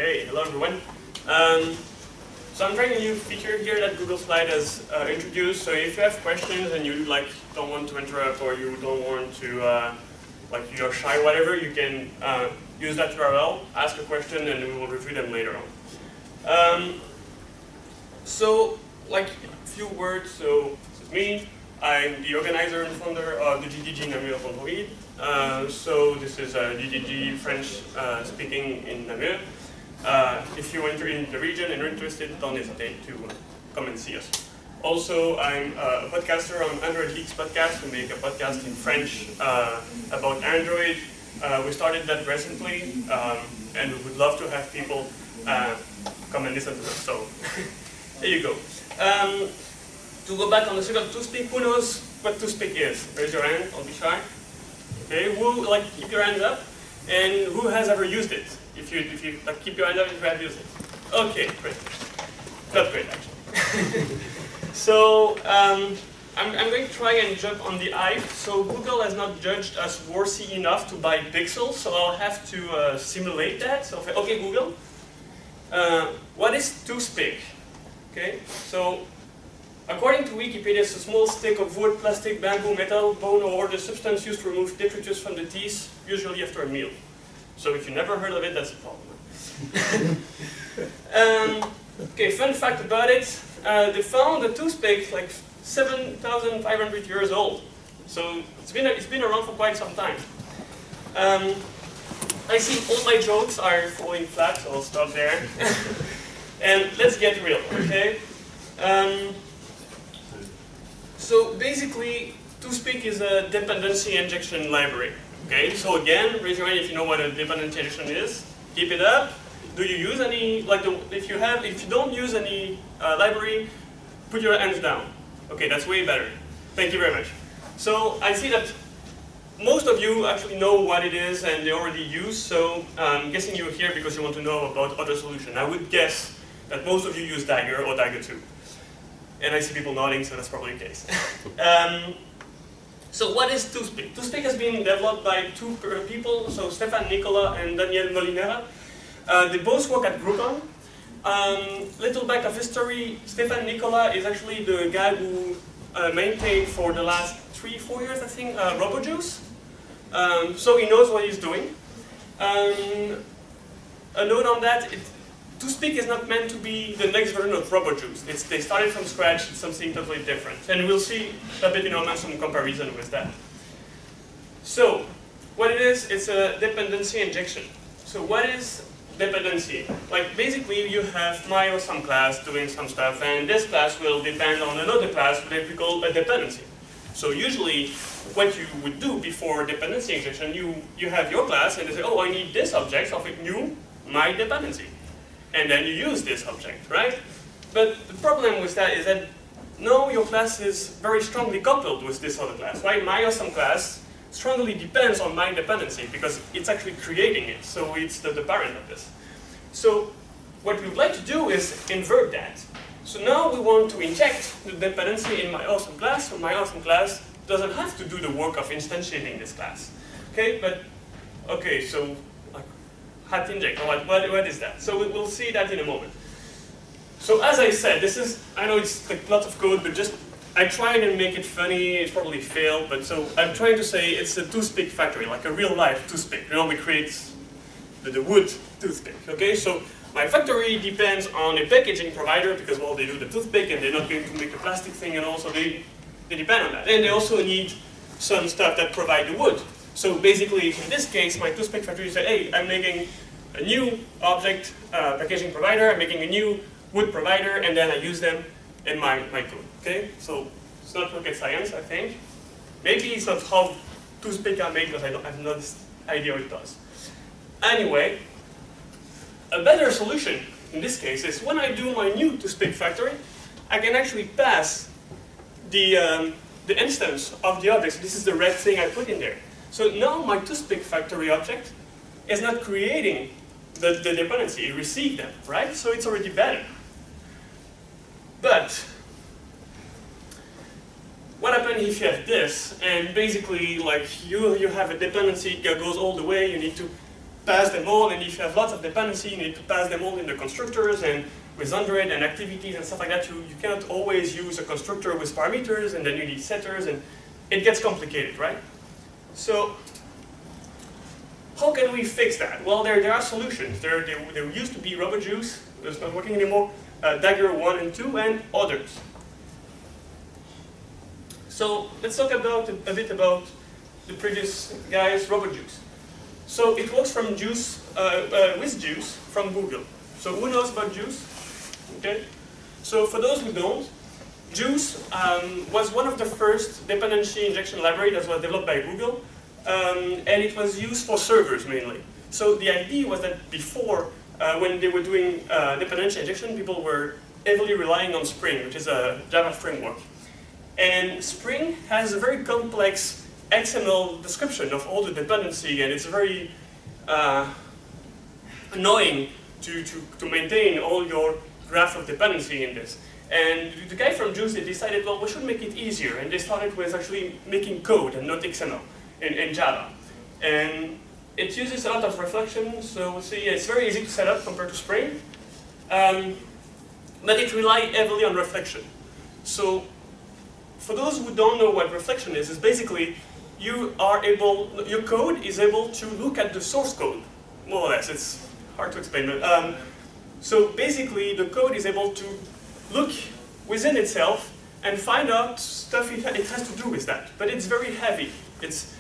Okay, hello everyone. So I'm trying a new feature here that Google Slide has introduced. So if you have questions and you don't want to interrupt, or you don't want to you're shy, whatever, you can use that URL, ask a question, and we will review them later on. So a few words. So this is me. I'm the organizer and founder of the GDG Namur of Monjoie. So this is GDG French speaking in Namur. If you're in the region and you're interested, don't hesitate to come and see us. Also, I'm a podcaster on Android Leaks podcast. We make a podcast in French about Android. We started that recently, and we would love to have people come and listen to us. So there you go. To go back on the subject of Toothpick, who knows what Toothpick is? Raise your hand, don't be shy. Okay, who, keep your hands up, and who has ever used it? If you keep your hand up if you have used it. Okay, great. Not great, actually. So, I'm going to try and jump on the hype. So Google has not judged us worthy enough to buy pixels, so I'll have to simulate that. So, okay, Google, what is Toothpick? Okay, so according to Wikipedia, it's a small stick of wood, plastic, bamboo, metal, bone, or the substance used to remove detritus from the teeth, usually after a meal. So if you never heard of it, that's a problem. Okay, fun fact about it, they found a toothpick 7,500 years old. So it's been around for quite some time. I see all my jokes are falling flat, so I'll stop there. And let's get real, okay? So basically, Toothpick is a dependency injection library. Okay, so again, raise your hand if you know what a dependency injection is. Keep it up. Do you use any, if you don't use any library, put your hands down. Okay, that's way better. Thank you very much. So I see that most of you actually know what it is and they already use, so I'm guessing you're here because you want to know about other solutions. I would guess that most of you use Dagger or Dagger 2. And I see people nodding, so that's probably the case. So what is Toothpick? Toothpick has been developed by two people, so Stefan Nicola and Daniel Molinera. They both work at Groupon. Little back of history, Stefan Nicola is actually the guy who maintained for the last 3-4 years, I think, RoboJuice. So he knows what he's doing. A note on that, Toothpick is not meant to be the next version of RoboJuice. They started from scratch, it's something totally different. And we'll see a bit in a moment some comparison with that. So, what it is, it's a dependency injection. So what is dependency? Basically you have my or some class doing some stuff, and this class will depend on another class that we call a dependency. So usually what you would do before dependency injection, you have your class and they say, oh, I need this object of a new my dependency. And then you use this object, right? But the problem with that is that now your class is very strongly coupled with this other class, right? My awesome class strongly depends on my dependency because it's actually creating it, so it's the parent of this. So what we would like to do is invert that. So now we want to inject the dependency in my awesome class, so my awesome class doesn't have to do the work of instantiating this class. Okay, so hat inject, what is that? So we'll see that in a moment. So as I said, I know it's lots of code, but I tried and make it funny, it's probably failed, but so I'm trying to say it's a Toothpick Factory, like a real life toothpick. You know, we create the wood toothpick, okay? So my factory depends on a packaging provider because, well, they do the toothpick and they're not going to make the plastic thing and all, so they depend on that. And they also need some stuff that provide the wood. So basically, in this case, my Toothpick Factory said, hey, I'm making a new object packaging provider, I'm making a new wood provider, and then I use them in my code. Okay? So it's not rocket science, I think. Maybe it's not how toothpick are made because I have no idea what it does. Anyway, a better solution in this case is when I do my new Toothpick Factory, I can actually pass the instance of the object. So this is the red thing I put in there. So now my Toothpick Factory object is not creating the dependency, it received them, right? So it's already better. But what happens if you have this, and basically you have a dependency that goes all the way, you need to pass them all, and if you have lots of dependency, you need to pass them all in the constructors, and with Android and activities and stuff like that, you cannot always use a constructor with parameters, and then you need setters, and it gets complicated, right? So, how can we fix that? Well, there are solutions. There used to be RoboJuice, it's not working anymore, Dagger 1 and 2, and others. So, let's talk about a bit about the previous guys, RoboJuice. So, it works from Juice, with Juice from Google. So, who knows about Juice? Okay. So, for those who don't, Juice was one of the first dependency injection library that was developed by Google, and it was used for servers mainly. So the idea was that before, when they were doing dependency injection, people were heavily relying on Spring, which is a Java framework. And Spring has a very complex XML description of all the dependency, and it's very annoying to maintain all your graph of dependency in this. And the guy from Juice, they decided, well, we should make it easier. And they started with actually making code and not XML in Java. And it uses a lot of reflection, so we'll see it's very easy to set up compared to Spring. But it relies heavily on reflection. So for those who don't know what reflection is basically your code is able to look at the source code, more or less. It's hard to explain, but so basically the code is able to look within itself and find out stuff it has to do with that. But it's very heavy. It's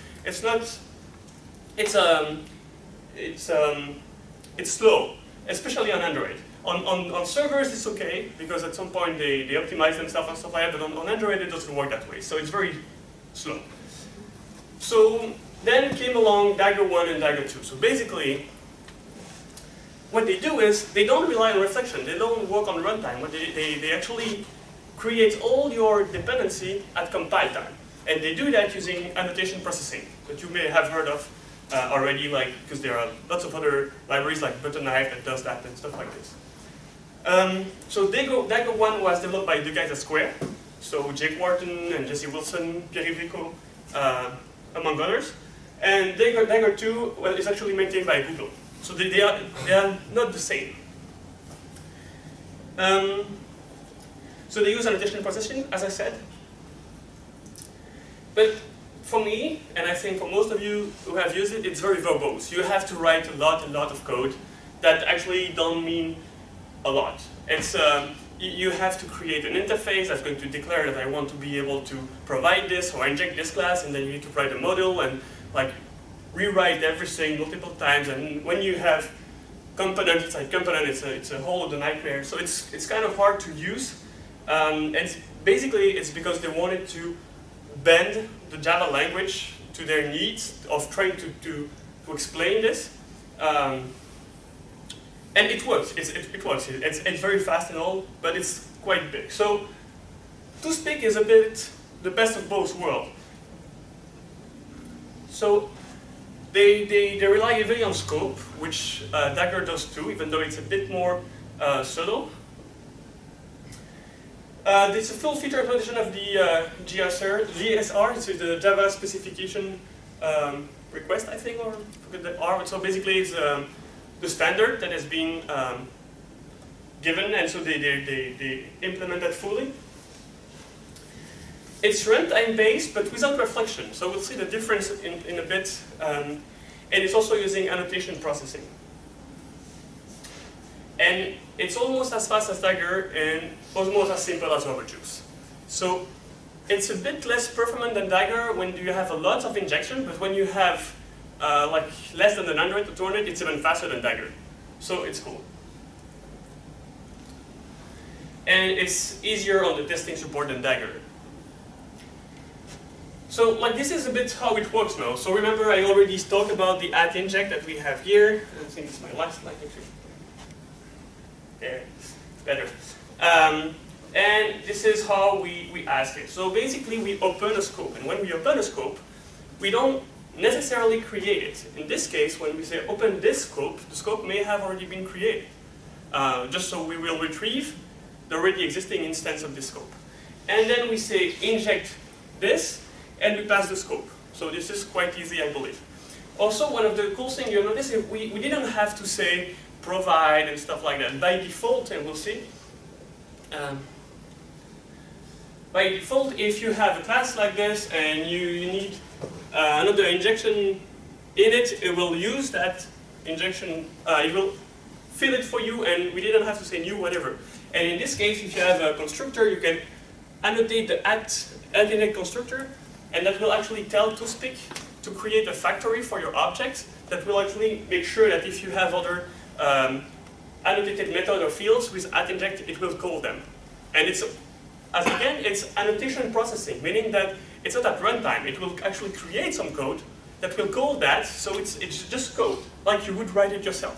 slow, especially on Android. On servers it's okay, because at some point they optimize themselves and stuff like that, but on Android it doesn't work that way, so it's very slow. So then came along Dagger 1 and Dagger 2. So basically, what they do is, they don't rely on reflection, they don't work on runtime. What they actually create all your dependency at compile time. And they do that using annotation processing, that you may have heard of already, like, because there are lots of other libraries like Butterknife that does that and stuff like this. So Dagger 1 was developed by the guys at Square, so Jake Wharton and Jesse Wilson, Pierre Vico, among others. And Dagger 2 is actually maintained by Google. So they are not the same. So they use annotation processing, as I said. But for me, and I think for most of you who have used it, it's very verbose. You have to write a lot of code that actually don't mean a lot. It's you have to create an interface that's going to declare that I want to be able to provide this or inject this class, and then you need to write a model and like rewrite everything multiple times. And when you have component inside component, it's a whole other nightmare. So it's kind of hard to use. And basically it's because they wanted to bend the Java language to their needs of trying to explain this. And it works. It works. It's very fast and all, but it's quite big. So Toothpick is a bit the best of both worlds. So they rely heavily on scope, which Dagger does too, even though it's a bit more subtle. It's a full feature implementation of the GSR, so the Java specification request, I think, or forget the R. So basically, it's the standard that has been given, and so they implement that fully. It's runtime based, but without reflection. So we'll see the difference in a bit. And it's also using annotation processing. And it's almost as fast as Dagger and almost as simple as RoboJuice. So it's a bit less performant than Dagger when you have a lot of injection, but when you have like less than 100 to 200, it's even faster than Dagger. So it's cool. And it's easier on the testing support than Dagger. So like this is a bit how it works now. So remember I already talked about the @inject that we have here. I think it's my last slide actually. There, better. And this is how we ask it. So basically we open a scope, and when we open a scope, we don't necessarily create it. In this case, when we say open this scope, the scope may have already been created. Just so we will retrieve the already existing instance of this scope. And then we say inject this, and we pass the scope. So this is quite easy, I believe. Also, one of the cool things you'll notice is we didn't have to say provide and stuff like that. By default, and we'll see, by default, if you have a class like this and you need another injection in it, it will use that injection, it will fill it for you, and we didn't have to say new whatever. And in this case, if you have a constructor, you can annotate the @inject constructor, and that will actually tell Toothpick to create a factory for your objects that will actually make sure that if you have other annotated method or fields with @inject, it will call them. And it's, as again, it's annotation processing, meaning that it's not at runtime. It will actually create some code that will call that, so it's just code, like you would write it yourself.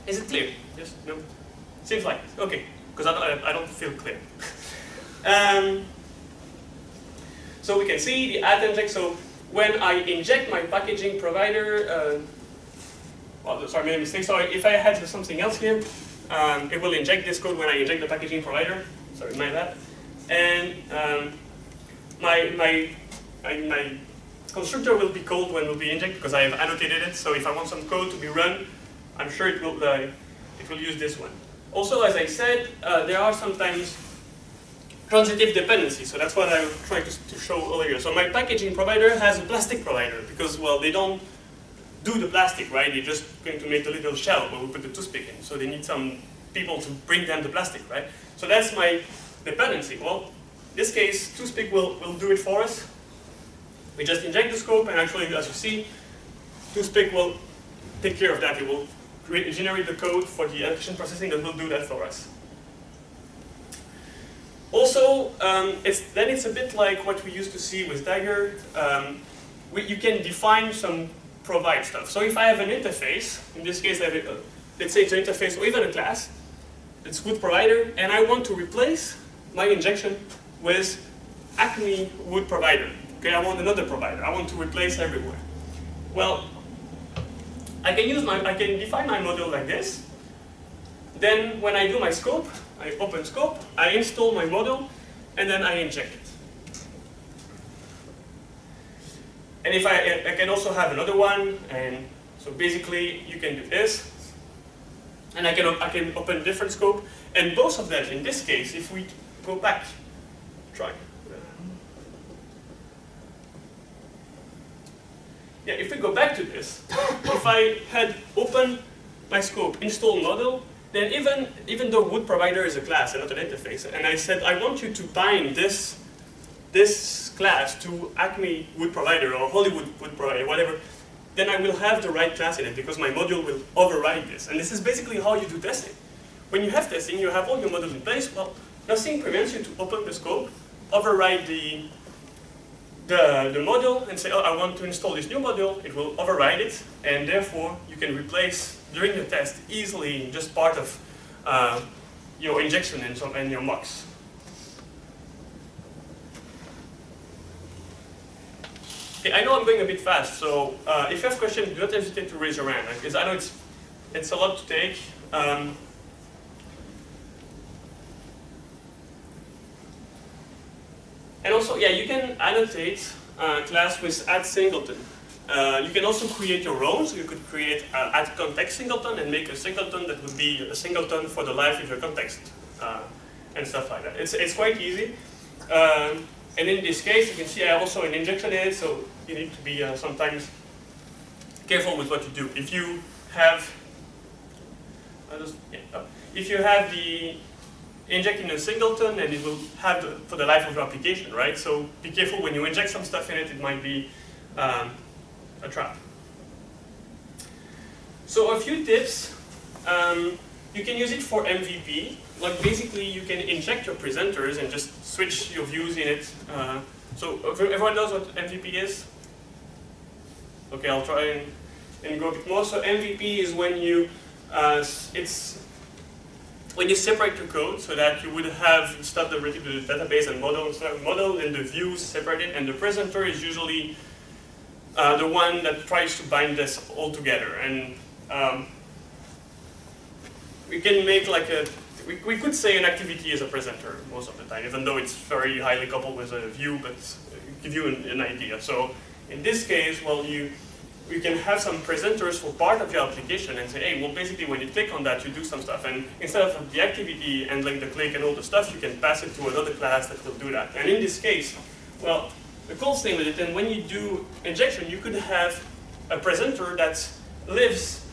Is it clear? Yes? No? Seems like it. Okay, because I don't feel clear. So we can see the @inject. So when I inject my packaging provider, well, sorry, I made a mistake. So if I had something else here, it will inject this code when I inject the packaging provider. Sorry, my bad. And my constructor will be called when it will be injected because I have annotated it. So if I want some code to be run, I'm sure it will use this one. Also, as I said, there are sometimes transitive dependencies. So that's what I was trying to show earlier. So my packaging provider has a plastic provider because, well, they don't do the plastic, right? They're just going to make a little shell where we put the toothpick in. So they need some people to bring them the plastic, right? So that's my dependency. Well, in this case, Toothpick will do it for us. We just inject the scope, and actually, as you see, Toothpick will take care of that. It will generate the code for the annotation processing that will do that for us. Also, it's a bit like what we used to see with Dagger. You can define some provide stuff. So if I have an interface, in this case, I have let's say it's an interface or even a class, it's wood provider, and I want to replace my injection with Acme wood provider. Okay, I want another provider. I want to replace everywhere. Well, I can define my model like this. Then when I do my scope, I open scope, I install my model, and then I inject it. And if I can also have another one, and so basically you can do this, and I can open a different scope, and both of them, in this case, if we go back, try. Yeah, if we go back to this, if I had opened my scope, install model, then even though wood provider is a class and not an interface, and I said I want you to bind this class to Acme wood provider or Hollywood wood provider, whatever, then I will have the right class in it because my module will override this. And this is basically how you do testing. When you have testing, you have all your modules in place. Well, nothing prevents you to open the scope, override the module, and say, oh, I want to install this new module. It will override it, and therefore you can replace during the test easily just part of your injection and your mocks. Okay, I know I'm going a bit fast, so if you have questions, do not hesitate to raise your hand, because I know it's a lot to take. And also, yeah, you can annotate class with @singleton. You can also create your own, so you could create @context singleton and make a singleton that would be a singleton for the life of your context and stuff like that. It's quite easy. And in this case, you can see I have also an injection in it, so you need to be sometimes careful with what you do. If you have, the inject in a singleton, and it will have for the life of your application, right? So be careful when you inject some stuff in it. It might be a trap. So a few tips. You can use it for MVP. Like basically, you can inject your presenters and just switch your views in it. So everyone knows what MVP is? Okay, I'll try and go a bit more. So MVP is when you when you separate your code so that you would have stuff that related to the database and model and the views separated, and the presenter is usually the one that tries to bind this all together. And we can make like we could say an activity is a presenter most of the time, even though it's very highly coupled with a view, but give you an idea. So in this case, well, we can have some presenters for part of your application and say, hey, well, basically when you click on that, you do some stuff. And instead of the activity and like the click and all the stuff, you can pass it to another class that will do that. And in this case, well, the cool thing with it, and when you do injection, you could have a presenter that lives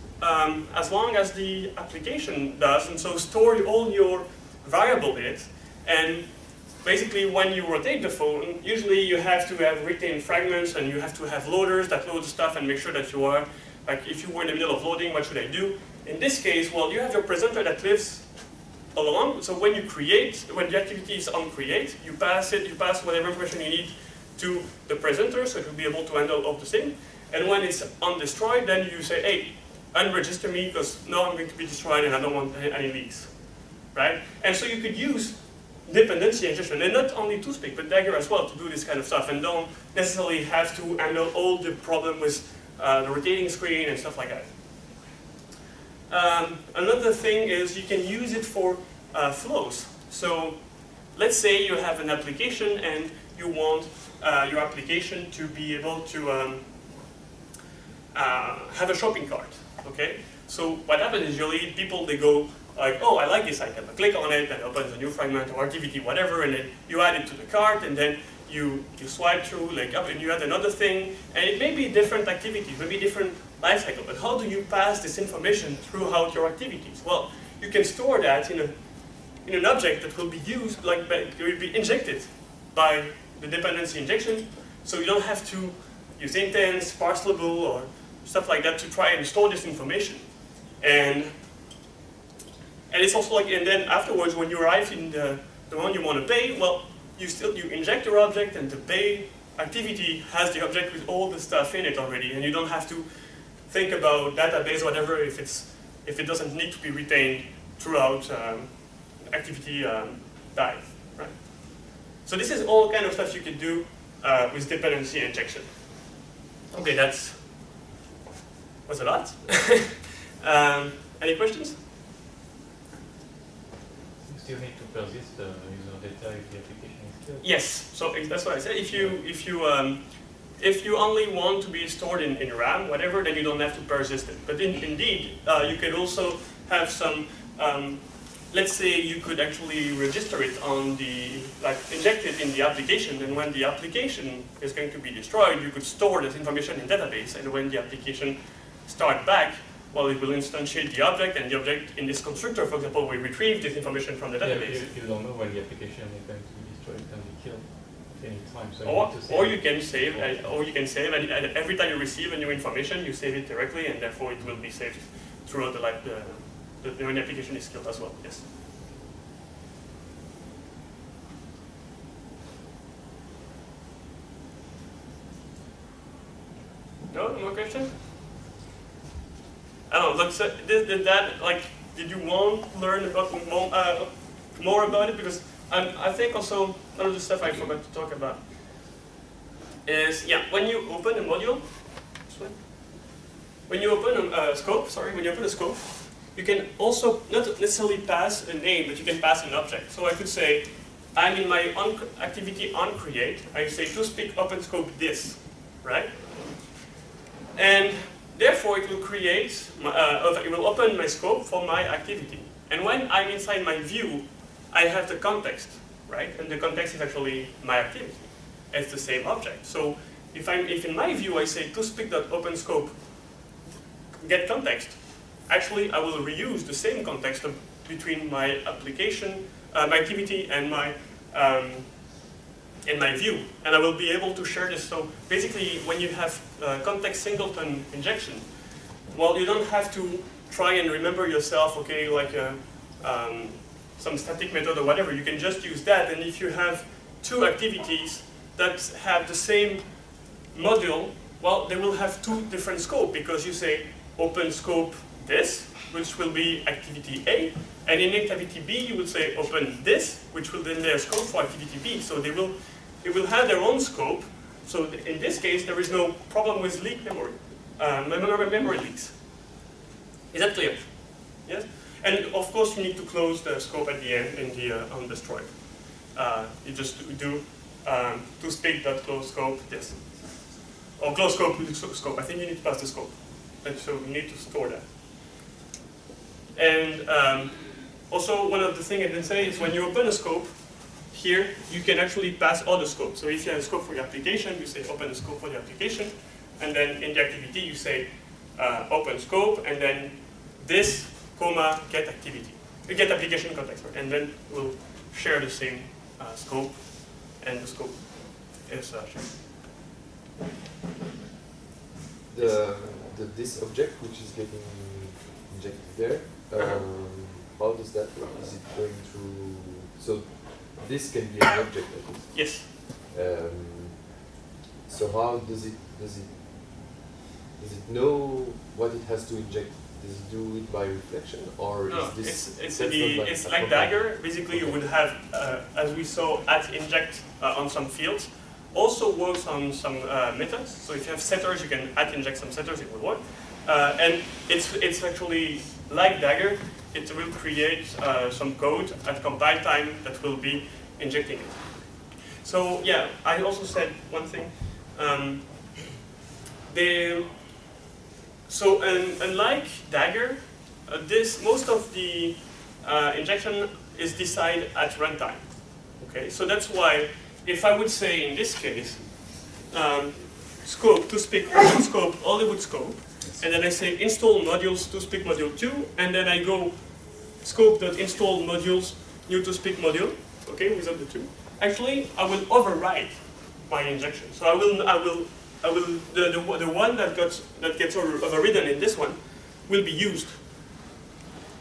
as long as the application does, and so store all your variable in it. And basically, when you rotate the phone, usually you have to have retained fragments, and you have to have loaders that load the stuff and make sure that you are, like if you were in the middle of loading, what should I do? In this case, well, you have your presenter that lives along, so when you create, when the activity is on create, you pass whatever information you need to the presenter, so it will be able to handle all the thing. And when it's on destroy, then you say, hey, unregister me, because now I'm going to be destroyed and I don't want any leaks, right? And so you could use dependency injection, and not only Toothpick, but Dagger as well, to do this kind of stuff, and don't necessarily have to handle all the problem with the rotating screen and stuff like that. Another thing is you can use it for flows. So let's say you have an application and you want your application to be able to have a shopping cart, okay? So what happens is usually people, they go like, oh, I like this item. I click on it and it opens a new fragment or activity, whatever, and then you add it to the cart, and then you swipe through, like, up, and you add another thing, and it may be different activities, maybe different life cycle, but how do you pass this information throughout your activities? Well, you can store that in an object that will be used, like, it will be injected by the dependency injection, so you don't have to use intents, parsable, or stuff like that to try and store this information. And it's also like, and then afterwards, when you arrive in the one you want to pay, well, you inject your object, and the pay activity has the object with all the stuff in it already, and you don't have to think about database, whatever, if it doesn't need to be retained throughout activity dive, right? So this is all kind of stuff you can do with dependency injection. Okay, was a lot. Any questions? You still need to persist user data if the application is killed. Yes, so that's what I said. If you only want to be stored in RAM, whatever, then you don't have to persist it. But indeed, you could also have some. Let's say you could actually register it on the, like, inject it in the application, and when the application is going to be destroyed, you could store that information in database, and when the application starts back, well, it will instantiate the object, and the object in this constructor, for example, will retrieve this information from the database. You don't know when the application is going to be destroyed and be killed at any time. So you can save, and every time you receive a new information, you save it directly, and therefore it will be saved throughout the life. When the application is killed as well, yes. No more questions? I don't know. Look, so did you want to learn about more about it? Because I think also one of the stuff I forgot to talk about is, yeah, when you open a module, when you open a scope, you can also not necessarily pass a name, but you can pass an object. So I could say, I'm in my activity on create. I say Toothpick open scope this, right? And therefore, it will create, it will open my scope for my activity. And when I'm inside my view, I have the context, right? And the context is actually my activity. It's the same object. So if in my view I say Toothpick.openScope get context, actually I will reuse the same context between my application, my activity, and my view, and I will be able to share this. So basically, when you have context singleton injection, well, you don't have to try and remember yourself, okay, like some static method or whatever. You can just use that, and if you have two activities that have the same module, well, they will have two different scope, because you say open scope this, which will be activity A, and in activity B you will say open this, which will then their scope for activity B. So it will have their own scope. So in this case, there is no problem with leak memory, memory leaks. Is that clear? Yes. And of course, you need to close the scope at the end in the on destroy. You just do Toothpick.close scope. Yes. or close scope with scope. I think you need to pass the scope, and so you need to store that. And also, one of the things I didn't say is when you open a scope, here you can actually pass other scopes. So if you have a scope for your application, you say open a scope for the application, and then in the activity you say open scope, and then this, comma, get activity, get application context, and then we'll share the same scope, and the scope is shared. This object which is getting injected there, how does that work? Is it going through? So this can be an object, at least. Yes. So how does it know what it has to inject? Does it do it by reflection, or no, is this? It's like Dagger. Basically, you would have, as we saw, @inject on some fields. Also works on some methods. So if you have setters, you can @inject some setters. It will work. And it's actually like Dagger. It will create some code at compile time that will be injecting it. So yeah, I also said one thing. Unlike Dagger, most of the injection is decided at runtime. Okay, so that's why if I would say in this case, scope Toothpick scope Hollywood scope, and then I say install modules Toothpick module 2, and then I go scope.install modules new Toothpick module, okay, without the 2. Actually, I will override my injection. So the one that gets overridden in this one will be used.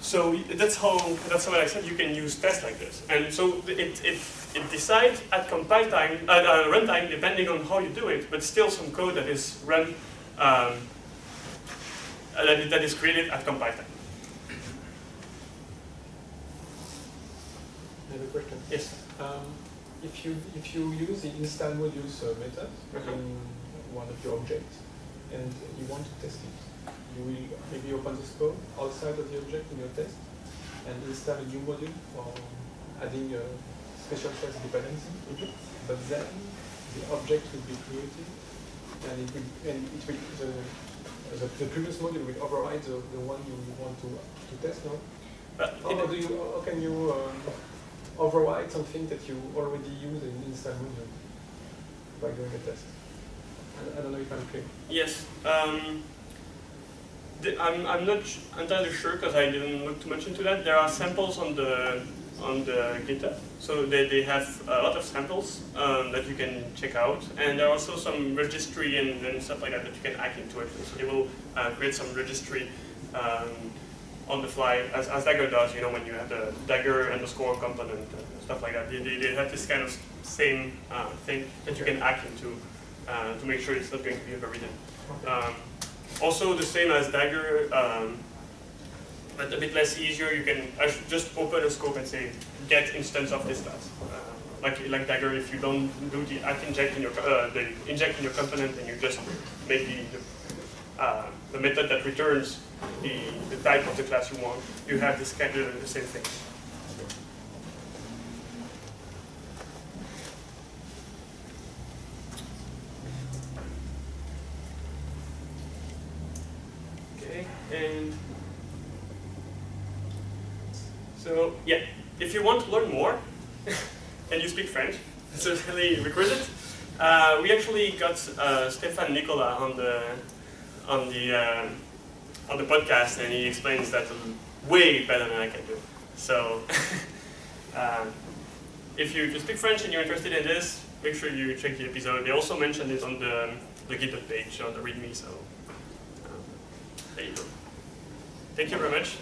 So that's what I said. You can use tests like this, and so it decides at compile time, runtime, depending on how you do it, but still some code that is run that is created at compile time. I have a question. Yes. If you use the install modules method in one of your objects and you want to test it, you will maybe open the scope outside of the object in your test and install a new module for adding a special test dependency. But then the object will be created and the previous module will override the one you want to test now. How can you override something that you already use in install module by doing a test? I don't know if I'm clear. Yes. I'm not entirely sure because I didn't look too much into that. There are samples on the GitHub, so they have a lot of samples that you can check out, and there are also some registry and stuff like that you can hack into it. So they will create some registry on the fly, as Dagger does. You know, when you have the Dagger underscore component and stuff like that, they have this kind of same thing that you can hack into to make sure it's not going to be overridden. Also, the same as Dagger, but a bit less easier. You can just open a scope and say get instance of this class. Like Dagger, if you don't do the @inject in your the inject in your component, and you just make the method that returns the type of the class you want, you have this kind of the same thing. Okay, and so yeah, if you want to learn more and you speak French, certainly requisite. We actually got Stéphane Nicolas on the podcast, and he explains that way better than I can do. So if you speak French and you're interested in this, make sure you check the episode. They also mentioned it on the GitHub page on the README. So there you go. Thank you very much.